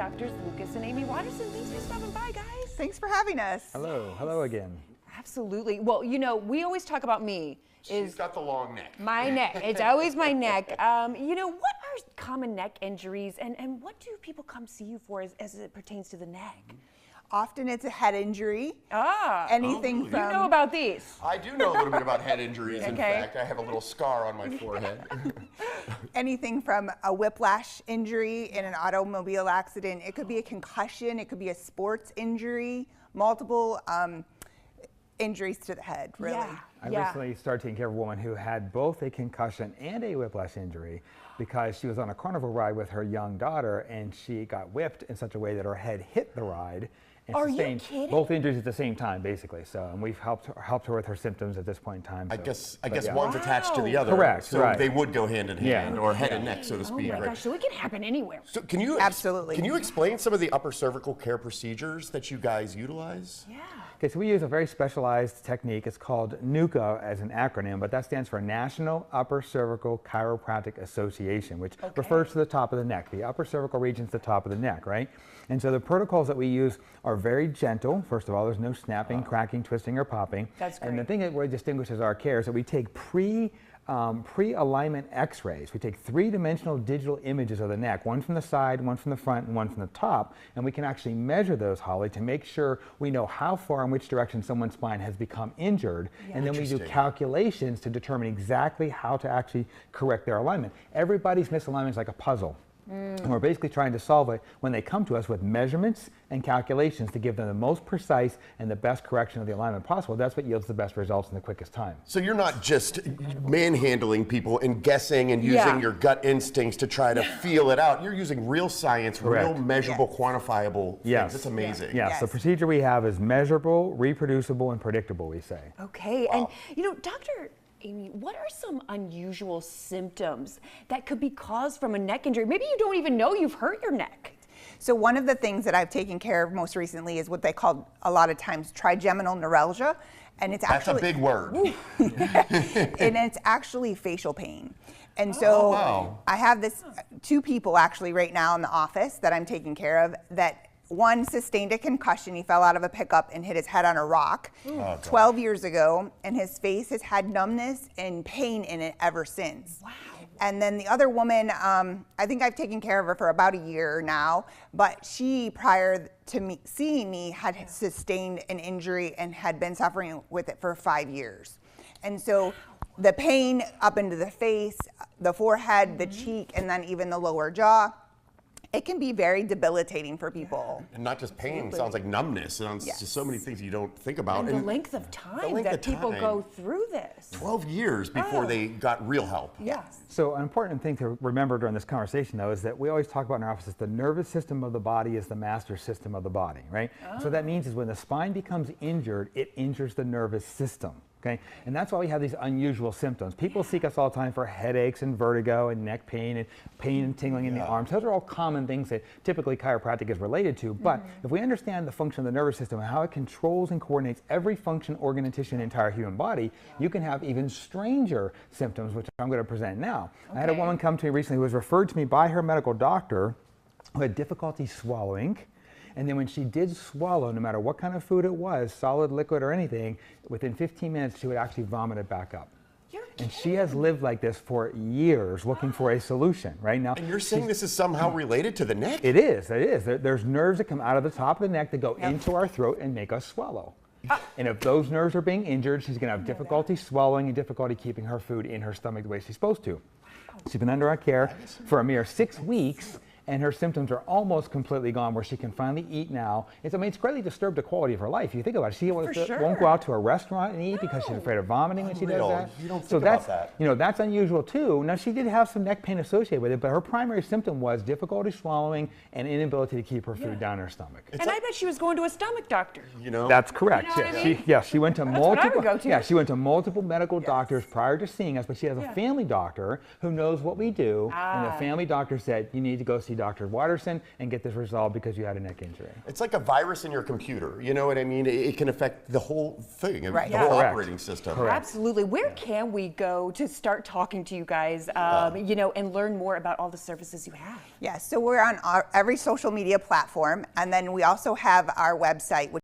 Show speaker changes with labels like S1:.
S1: Doctors Lucas and Amy Watterson. Thanks for stopping by, guys.
S2: Thanks for having us.
S3: Hello again.
S1: Absolutely. Well, you know, we always talk about me.
S4: She's got the long neck.
S1: My neck. It's always my neck. You know, what are common neck injuries, and what do people come see you for as it pertains to the neck?
S2: Often it's a head injury.
S1: Anything
S2: from...
S1: You know about these?
S4: I do know a little bit about head injuries.
S1: Okay.
S4: In fact, I have a little scar on my forehead.
S2: Anything from a whiplash injury in an automobile accident. It could be a concussion. It could be a sports injury. Multiple injuries to the head, really.
S1: Yeah.
S3: I recently started taking care of a woman who had both a concussion and a whiplash injury because she was on a carnival ride with her young daughter and she got whipped in such a way that her head hit the ride and sustained both injuries at the same time, basically. So, and we've helped her with her symptoms at this point in time.
S4: I
S3: So,
S4: guess one's attached to the other.
S3: Correct.
S4: So
S3: right.
S4: they would go hand in hand, or head and neck, so to speak.
S1: Oh my gosh, so it can happen anywhere.
S4: So can you
S2: Absolutely.
S4: Can you explain some of the upper cervical care procedures that you guys utilize?
S1: Yeah.
S3: Okay, so we use a very specialized technique. It's called NUCCA as an acronym, but that stands for National Upper Cervical Chiropractic Association, which refers to the top of the neck. The upper cervical region is the top of the neck, right? And so the protocols that we use are very gentle. First of all, there's no snapping, cracking, twisting, or popping.
S1: That's great.
S3: And the thing that really distinguishes our care is that we take pre-alignment x-rays. We take three-dimensional digital images of the neck, one from the side, one from the front, and one from the top, and we can actually measure those, Holly, to make sure we know how far in which direction someone's spine has become injured, and then we do calculations to determine exactly how to actually correct their alignment. Everybody's misalignment is like a puzzle. And we're basically trying to solve it when they come to us with measurements and calculations to give them the most precise and the best correction of the alignment possible. That's what yields the best results in the quickest time.
S4: So you're not just manhandling people and guessing and using your gut instincts to try to feel it out. You're using real science, real measurable, quantifiable things. It's amazing.
S3: Yes, the procedure we have is measurable, reproducible, and predictable, we say.
S1: Okay, and you know, Dr. Amy, what are some unusual symptoms that could be caused from a neck injury? Maybe you don't even know you've hurt your neck.
S2: So one of the things that I've taken care of most recently is what they call a lot of times trigeminal neuralgia. And it's actually—
S4: That's a big word.
S2: And it's actually facial pain. And so I have two people actually right now in the office that I'm taking care of that one sustained a concussion. He fell out of a pickup and hit his head on a rock 12 years ago, and his face has had numbness and pain in it ever since. Wow. And then the other woman, I think I've taken care of her for about a year now, but she, prior to me seeing me, had sustained an injury and had been suffering with it for 5 years. And so the pain up into the face, the forehead, the cheek, and then even the lower jaw, it can be very debilitating for people.
S4: And not just pain, it sounds like numbness. It sounds just so many things you don't think about.
S1: And the length of time that people go through this.
S4: 12 years before they got real help.
S1: Yes.
S3: So an important thing to remember during this conversation, though, is that we always talk about in our office the nervous system of the body is the master system of the body, right? So that means is when the spine becomes injured, it injures the nervous system. Okay? And that's why we have these unusual symptoms. People seek us all the time for headaches and vertigo and neck pain and tingling in the arms. Those are all common things that typically chiropractic is related to. But if we understand the function of the nervous system and how it controls and coordinates every function, organ, and tissue in the entire human body, you can have even stranger symptoms, which I'm going to present now. I had a woman come to me recently who was referred to me by her medical doctor who had difficulty swallowing. And then when she did swallow, no matter what kind of food it was, solid, liquid, or anything, within 15 minutes, she would actually vomit it back up. And she has lived like this for years looking for a solution right now.
S4: And you're saying this is somehow related to the neck?
S3: It is. There's nerves that come out of the top of the neck that go into our throat and make us swallow. And if those nerves are being injured, she's going to have difficulty swallowing and difficulty keeping her food in her stomach the way she's supposed to. She's been under our care for a mere 6 weeks. And her symptoms are almost completely gone, where she can finally eat now. It's greatly disturbed the quality of her life. You think about it. She won't go out to a restaurant and eat because she's afraid of vomiting when she does that.
S4: You don't think about that.
S3: You know, that's unusual too. Now, she did have some neck pain associated with it, but her primary symptom was difficulty swallowing and inability to keep her food down in her stomach.
S1: And I bet she was going to a stomach doctor.
S4: You know?
S3: That's correct.
S1: You know what I mean?
S3: She went to
S1: That's what I
S3: multiple.
S1: would go to.
S3: Yeah, she went to multiple medical doctors prior to seeing us, but she has a family doctor who knows what we do, and the family doctor said, you need to go see see Dr. Watterson and get this resolved because you had a neck injury.
S4: It's like a virus in your computer. You know what I mean? It can affect the whole thing, the whole operating system.
S3: Correct.
S1: Absolutely. Where can we go to start talking to you guys, you know, and learn more about all the services you have?
S2: Yeah, so we're on every social media platform, and then we also have our website, which